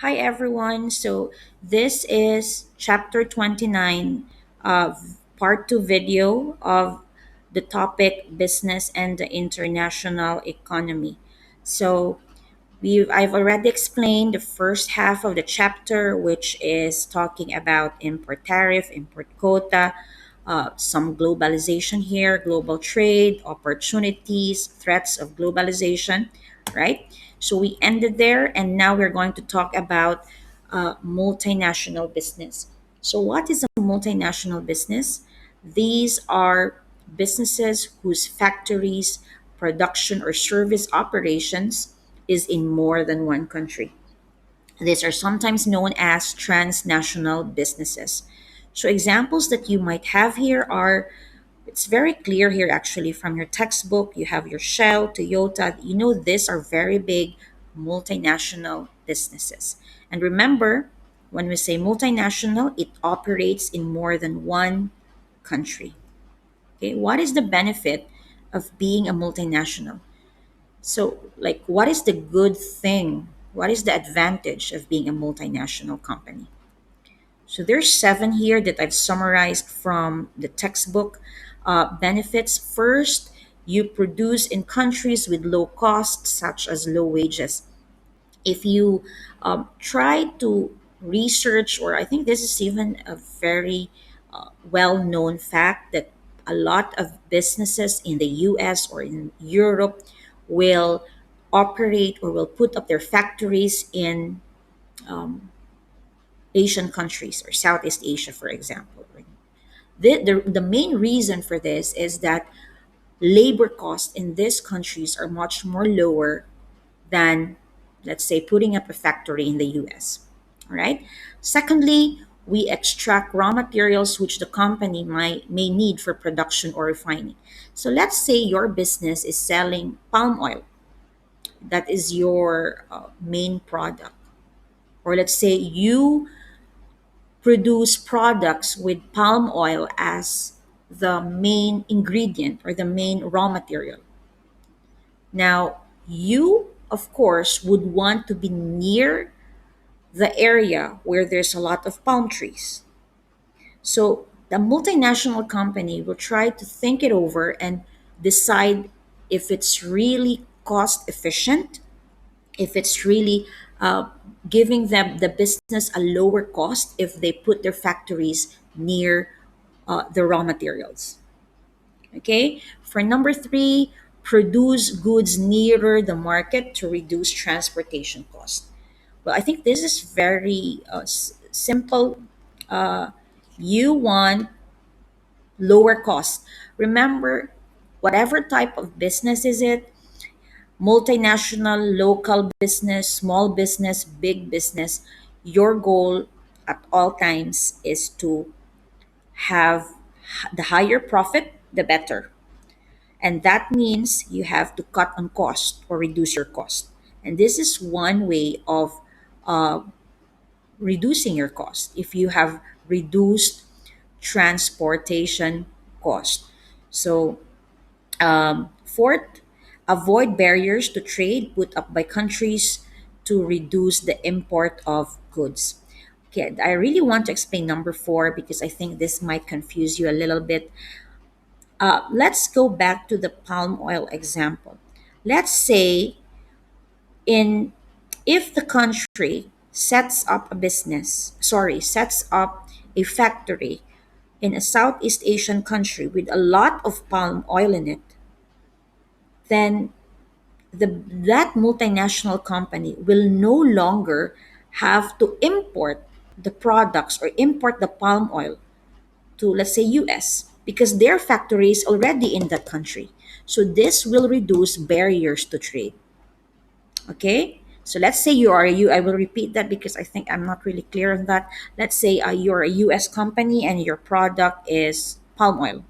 Hi, everyone. So, this is chapter 29 of part 2 video of the topic business and the international economy. So, I've already explained the first half of the chapter, which is talking about import tariff, import quota, some globalization here, global trade, opportunities, threats of globalization, right? So we ended there, and now we're going to talk about multinational business. So, what is a multinational business? These are businesses whose factories, production, or service operations is in more than one country. These are sometimes known as transnational businesses. So, examples that you might have here are it's very clear here actually from your textbook. You have your Shell, Toyota. You know, these are very big multinational businesses. And remember, when we say multinational, it operates in more than one country. Okay, what is the benefit of being a multinational? So, like, what is the good thing? What is the advantage of being a multinational company? So, there's seven here that I've summarized from the textbook. Benefits first, you produce in countries with low costs, such as low wages. If you try to research, or I think this is even a very well known fact, that a lot of businesses in the US or in Europe will operate or will put up their factories in Asian countries or Southeast Asia, for example. The main reason for this is that labor costs in these countries are much more lower than, let's say, putting up a factory in the US. All right. Secondly, we extract raw materials which the company may need for production or refining. So let's say your business is selling palm oil, that is your main product. Or let's say you produce products with palm oil as the main ingredient or the main raw material. Now, you, of course, would want to be near the area where there's a lot of palm trees. So the multinational company will try to think it over and decide if it's really cost efficient, if it's really giving them the business a lower cost if they put their factories near the raw materials. Okay. For number three, produce goods nearer the market to reduce transportation cost. Well, I think this is very simple. You want lower cost. Remember, whatever type of business is it, multinational, local business, small business, big business, your goal at all times is to have the higher profit, the better. And that means you have to cut on cost or reduce your cost. And this is one way of uh, reducing your cost if you have reduced transportation cost. So, fourth, avoid barriers to trade put up by countries to reduce the import of goods. Okay, I really want to explain number four because I think this might confuse you a little bit. Let's go back to the palm oil example. Let's say in if the country sets up a factory in a Southeast Asian country with a lot of palm oil in it, then that multinational company will no longer have to import the products or import the palm oil to, let's say, US, because their factory is already in that country. So this will reduce barriers to trade. Okay, so let's say I will repeat that because I think I'm not really clear on that. Let's say you're a US company and your product is palm oil.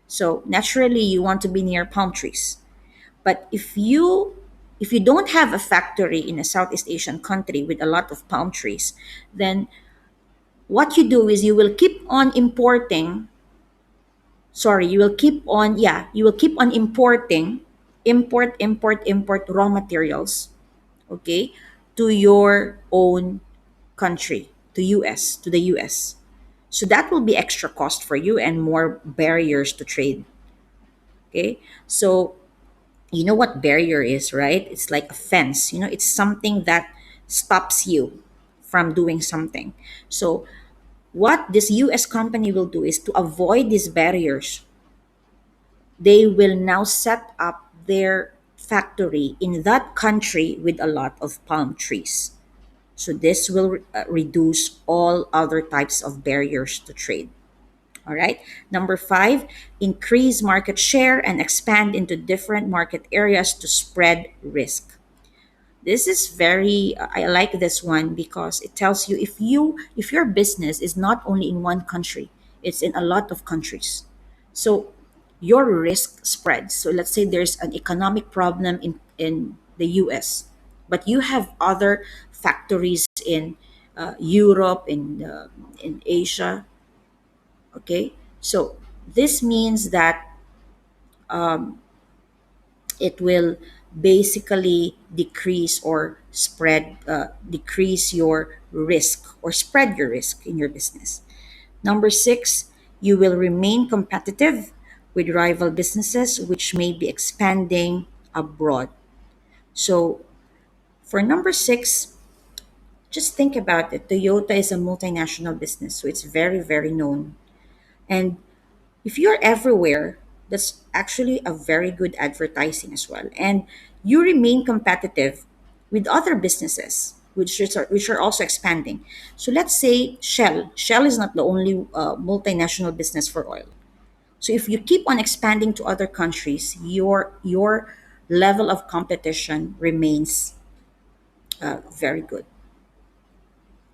So naturally you want to be near palm trees. But if you don't have a factory in a Southeast Asian country with a lot of palm trees, then what you do is you will keep on importing. Sorry, you will keep on importing, import raw materials, okay, to your own country, to US, to the US. So that will be extra cost for you and more barriers to trade. Okay. So you know what barrier is, right? It's like a fence. It's something that stops you from doing something. So what this US company will do is to avoid these barriers, they will now set up their factory in that country with a lot of palm trees. So this will reduce all other types of barriers to trade. All right. Number five, increase market share and expand into different market areas to spread risk. This is very I like this one because it tells you if your business is not only in one country, it's in a lot of countries. So your risk spreads. So let's say there's an economic problem in the US, but you have other factories in Europe, in Asia. Okay, so this means that it will basically decrease or decrease your risk or spread your risk in your business. Number six, you will remain competitive with rival businesses which may be expanding abroad. So for number six, just think about it. Toyota is a multinational business, so it's very, very known. And if you're everywhere, that's actually a very good advertising as well. And you remain competitive with other businesses, which are also expanding. So let's say Shell. Shell is not the only multinational business for oil. So if you keep on expanding to other countries, your level of competition remains very good.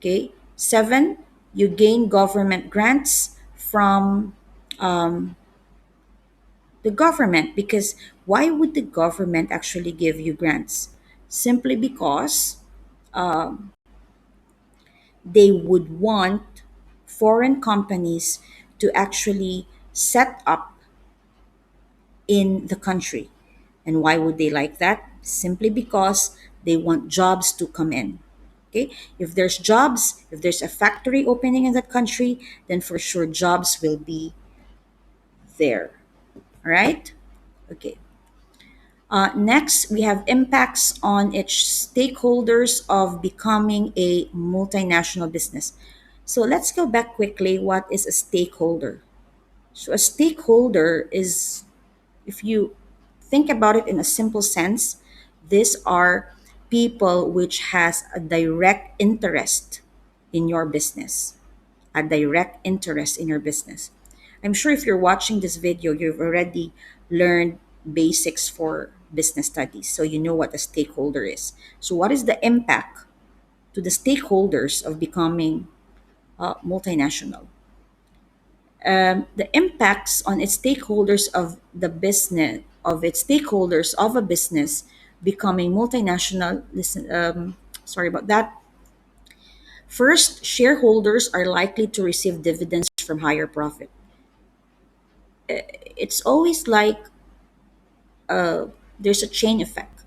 Okay. Seven, you gain government grants from the government, because why would the government actually give you grants? Simply because they would want foreign companies to actually set up in the country. And why would they like that? Simply because they want jobs to come in. Okay? If there's jobs, if there's a factory opening in that country, then for sure jobs will be there. All right? Okay. Next, we have impacts on its stakeholders of becoming a multinational business. So let's go back quickly. What is a stakeholder? So a stakeholder is, if you think about it in a simple sense, these are people which has a direct interest in your business, a direct interest in your business. I'm sure if you're watching this video, you've already learned basics for business studies, so you know what a stakeholder is. So, what is the impact to the stakeholders of becoming multinational? The impacts on its stakeholders of the business of its stakeholders of a business becoming multinational. Listen, sorry about that. First, shareholders are likely to receive dividends from higher profit. It's always like there's a chain effect.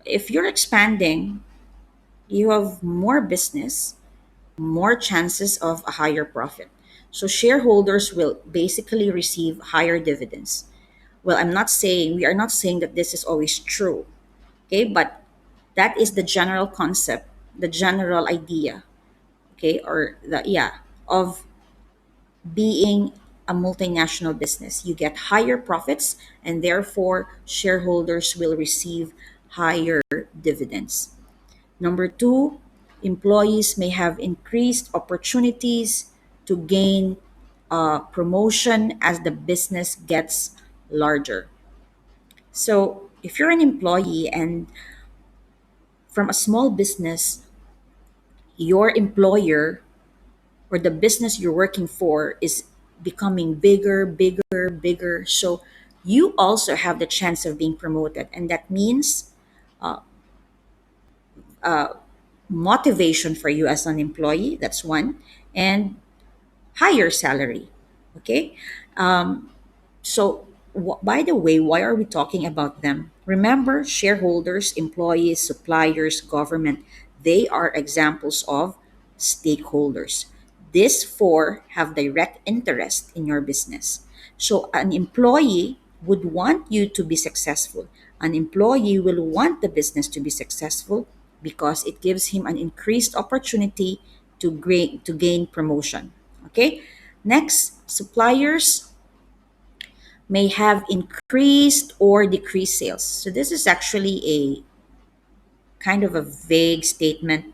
If you're expanding, you have more business, more chances of a higher profit. So shareholders will basically receive higher dividends. Well, we are not saying that this is always true, okay? But that is the general concept, the general idea, okay? Or of being a multinational business. You get higher profits, and therefore shareholders will receive higher dividends. Number two, employees may have increased opportunities to gain promotion as the business gets larger. So, if you're an employee and from a small business, your employer or the business you're working for is becoming bigger, bigger, bigger. So you also have the chance of being promoted. And that means motivation for you as an employee. That's one. And higher salary. Okay. So, by the way, why are we talking about them? Remember, shareholders, employees, suppliers, government, they are examples of stakeholders. These four have direct interest in your business. So, an employee would want you to be successful. An employee will want the business to be successful because it gives him an increased opportunity to gain promotion. Okay? Next, suppliers may have increased or decreased sales. So this is actually a kind of a vague statement,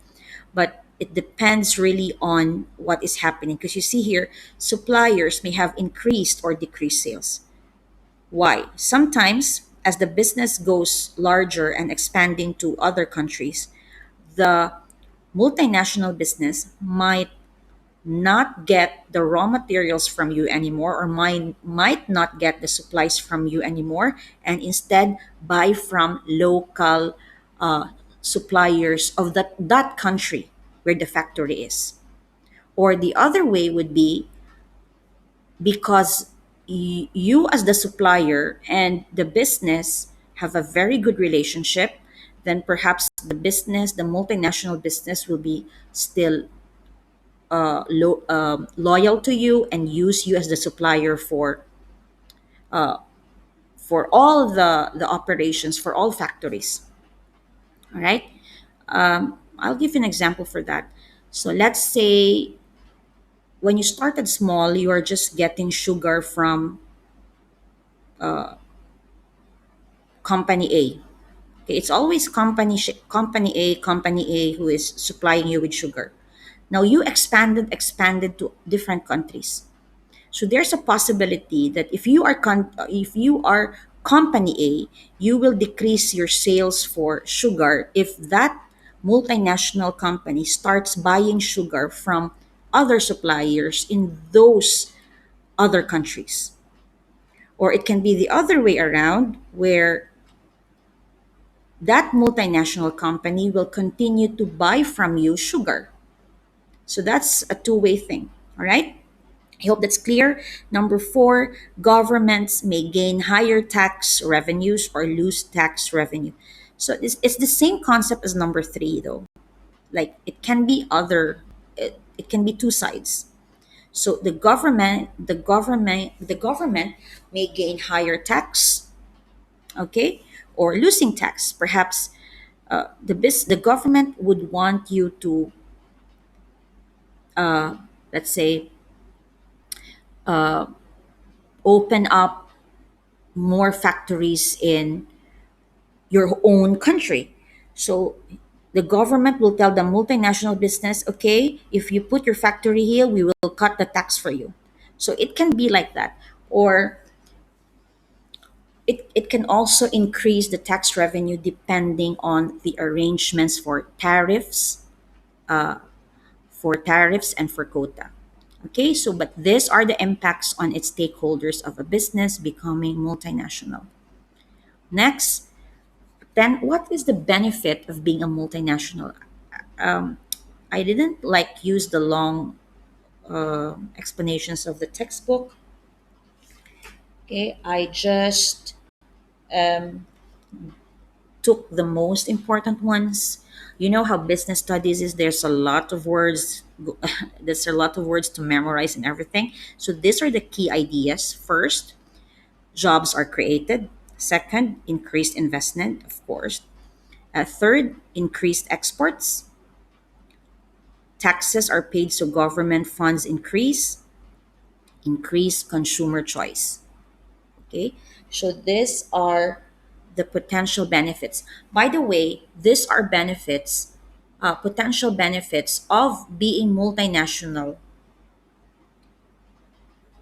but it depends really on what is happening. Because you see here, suppliers may have increased or decreased sales. Why? Sometimes, as the business goes larger and expanding to other countries, the multinational business might not get the raw materials from you anymore, or might not get the supplies from you anymore, and instead buy from local uh, suppliers of that country where the factory is. Or the other way would be because you as the supplier and the business have a very good relationship, then perhaps the multinational business will be still loyal to you and use you as the supplier for all the operations for all factories. All right. I'll give you an example for that. So let's say when you started small, you are just getting sugar from company A. Okay, it's always company A who is supplying you with sugar. Now you expanded to different countries. So there's a possibility that if you are company A, you will decrease your sales for sugar if that multinational company starts buying sugar from other suppliers in those other countries. Or it can be the other way around, where that multinational company will continue to buy from you sugar. So that's a two-way thing. All right? I hope that's clear. Number four, governments may gain higher tax revenues or lose tax revenue. So it's the same concept as number three, though. Like it can be two sides. So the government may gain higher tax, okay, or losing tax. Perhaps the government would want you to, let's say, open up more factories in your own country. So the government will tell the multinational business, okay, if you put your factory here, we will cut the tax for you. So it can be like that. Or it can also increase the tax revenue depending on the arrangements for tariffs and for quota. Okay, so but these are the impacts on its stakeholders of a business becoming multinational. Next, then what is the benefit of being a multinational? Um, I didn't like use the long explanations of the textbook. Okay, I just um, took the most important ones. You know how business studies is, there's a lot of words, there's a lot of words to memorize and everything. So these are the key ideas. First, jobs are created. Second, increased investment, of course. Third, increased exports. Taxes are paid so government funds increase. Increased consumer choice. Okay, so these are the potential benefits. By the way, these are potential benefits of being multinational,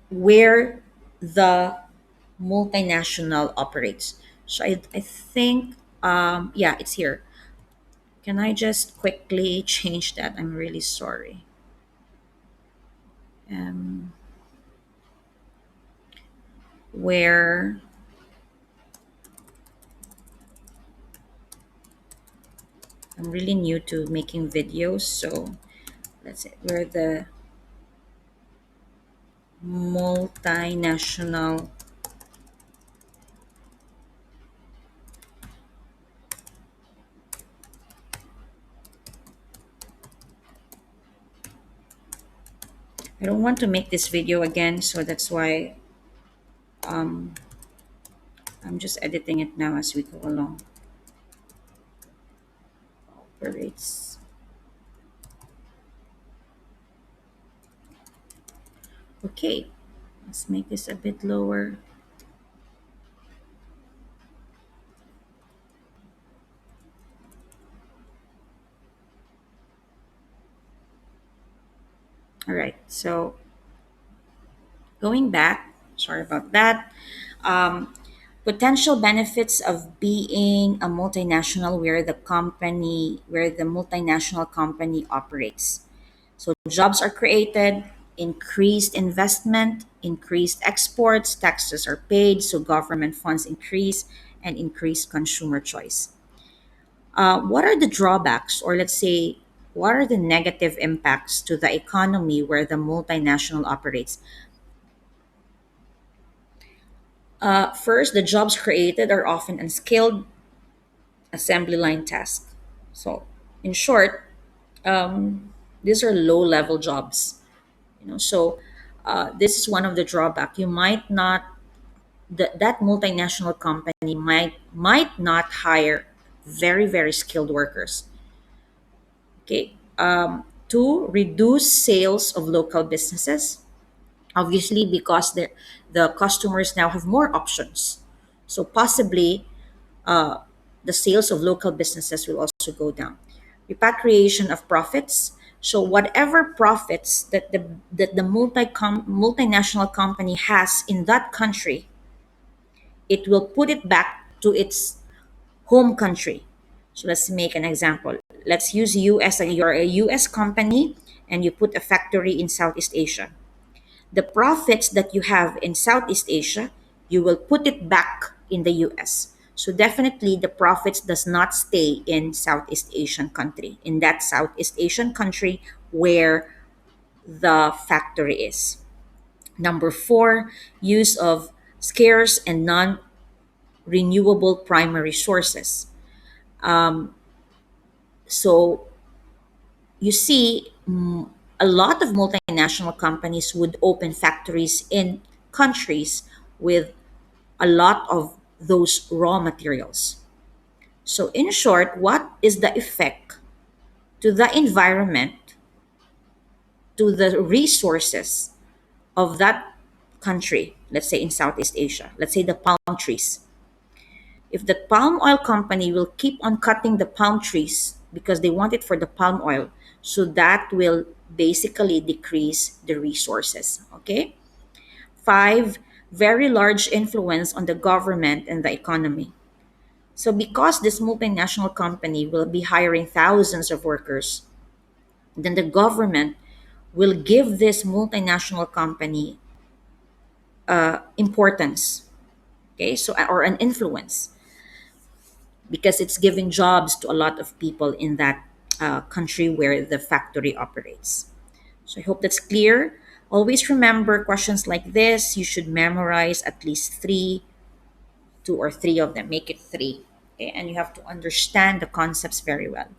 where the multinational operates. So I think, yeah, it's here. Can I just quickly change that? I'm really sorry. Um, where I'm really new to making videos, so let's say where the multinational I don't want to make this video again, so that's why um, I'm just editing it now as we go along. Operates. Okay, let's make this a bit lower. All right, so going back, sorry about that. Um, Potential benefits of being a multinational where the multinational company operates. So jobs are created, increased investment, increased exports, taxes are paid, so government funds increase, and increased consumer choice. What are the drawbacks, or let's say, what are the negative impacts to the economy where the multinational operates? First, the jobs created are often unskilled assembly line tasks. So, in short, these are low level jobs. So this is one of the drawback. You might not that multinational company might not hire very skilled workers. Okay. To reduce sales of local businesses, obviously because the customers now have more options. So possibly uh, the sales of local businesses will also go down. Repatriation of profits. So whatever profits that the multinational company has in that country, it will put it back to its home country. So let's make an example. Let's use you as you're a US company and you put a factory in Southeast Asia. The profits that you have in Southeast Asia, you will put it back in the US. So definitely the profits does not stay in Southeast Asian country, in that Southeast Asian country where the factory is. Number four, use of scarce and non-renewable primary sources. So you see, a lot of multinational companies would open factories in countries with a lot of those raw materials. So, in short, what is the effect to the environment, to the resources of that country, let's say in Southeast Asia, let's say the palm trees? If the palm oil company will keep on cutting the palm trees because they want it for the palm oil, so that will basically decrease the resources. Okay? Five, very large influence on the government and the economy. So, because this multinational company will be hiring thousands of workers, then the government will give this multinational company importance, okay, so or an influence because it's giving jobs to a lot of people in that country where the factory operates. So, I hope that's clear. Always remember questions like this. You should memorize at least three, two or three of them. Make it three, okay, and you have to understand the concepts very well.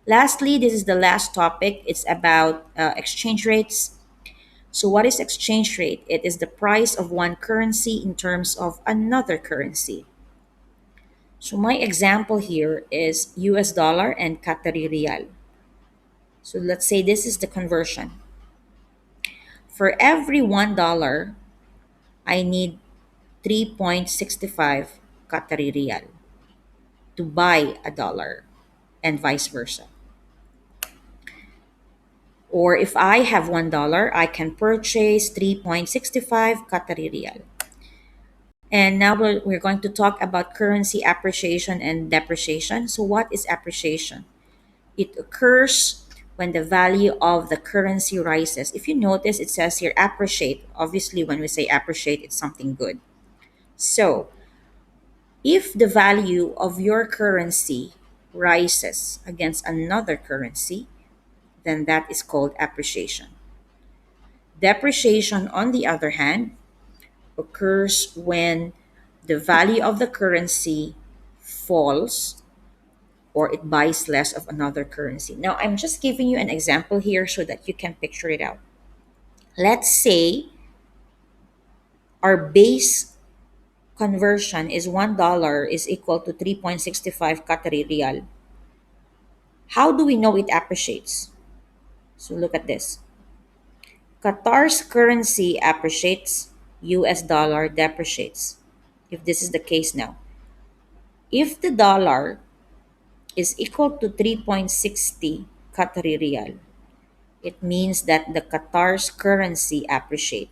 Lastly, this is the last topic. It's about exchange rates. So, what is exchange rate? It is the price of one currency in terms of another currency. So, my example here is US dollar and Qatari riyal. So, let's say this is the conversion. For every $1, I need 3.65 Qatari riyal to buy a dollar, and vice versa. Or if I have $1, I can purchase 3.65 Qatari riyal. And now we're going to talk about currency appreciation and depreciation. So, what is appreciation? It occurs when the value of the currency rises. If you notice, it says here appreciate. Obviously, when we say appreciate, it's something good. So, if the value of your currency rises against another currency, then that is called appreciation. Depreciation, on the other hand, occurs when the value of the currency falls or it buys less of another currency. Now, I'm just giving you an example here so that you can picture it out. Let's say our base conversion is $1 is equal to 3.65 Qatari riyal. How do we know it appreciates? So look at this. Qatar's currency appreciates, US dollar depreciates. If this is the case now, if the dollar is equal to 3.60 Qatari riyal, it means that the Qatar's currency appreciate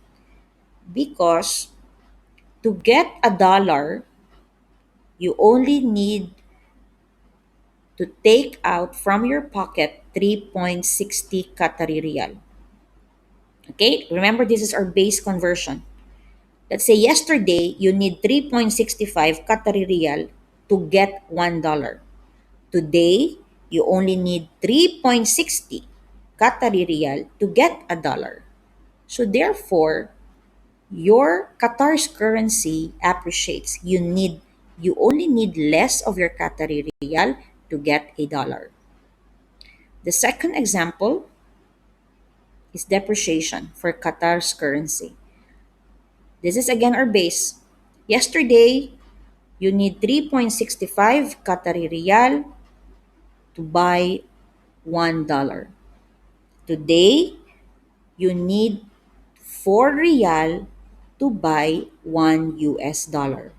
because to get a dollar, you only need to take out from your pocket 3.60 Qatari riyal. Okay, remember this is our base conversion. Let's say yesterday you need 3.65 Qatari riyal to get $1. Today, you only need 3.60 Qatari riyal to get a dollar. So therefore, your Qatar's currency appreciates. You only need less of your Qatari riyal to get a dollar. The second example is depreciation for Qatar's currency. This is again our base. Yesterday, you need 3.65 Qatari riyal to buy $1. Today, you need 4 riyal to buy 1 US dollar.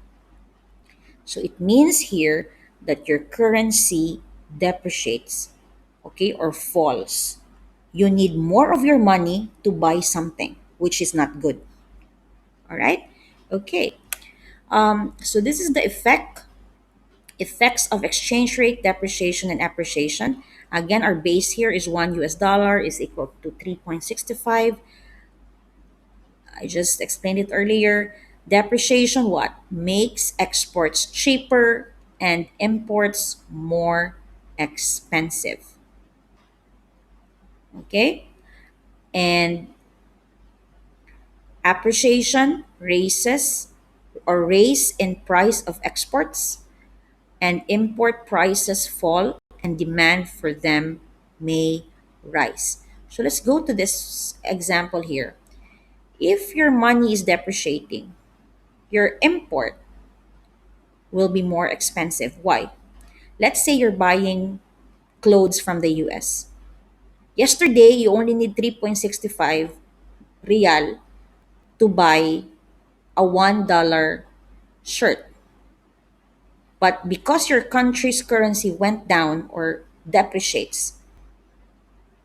So it means here that your currency depreciates, okay, or falls. You need more of your money to buy something, which is not good. All right? Okay. So this is the effects of exchange rate depreciation and appreciation. Again, our base here is 1 US dollar is equal to 3.65. I just explained it earlier. Depreciation what? Makes exports cheaper and imports more expensive. Okay? And appreciation raises or raise in price of exports and import prices fall and demand for them may rise. So let's go to this example here. If your money is depreciating, your import will be more expensive. Why? Let's say you're buying clothes from the US. Yesterday, you only need 3.65 real to buy a $1 shirt. But because your country's currency went down or depreciates,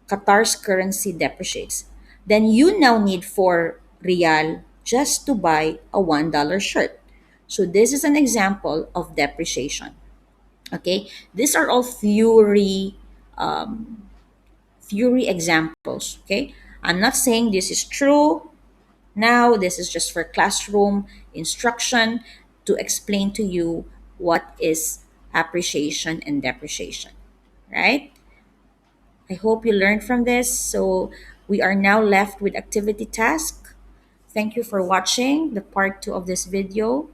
Qatar's currency depreciates, then you now need 4 real just to buy a $1 shirt. So this is an example of depreciation. Okay, these are all theory examples. Okay, I'm not saying this is true now. This is just for classroom instruction to explain to you what is appreciation and depreciation, right? I hope you learned from this. So we are now left with activity task. Thank you for watching the part 2 of this video.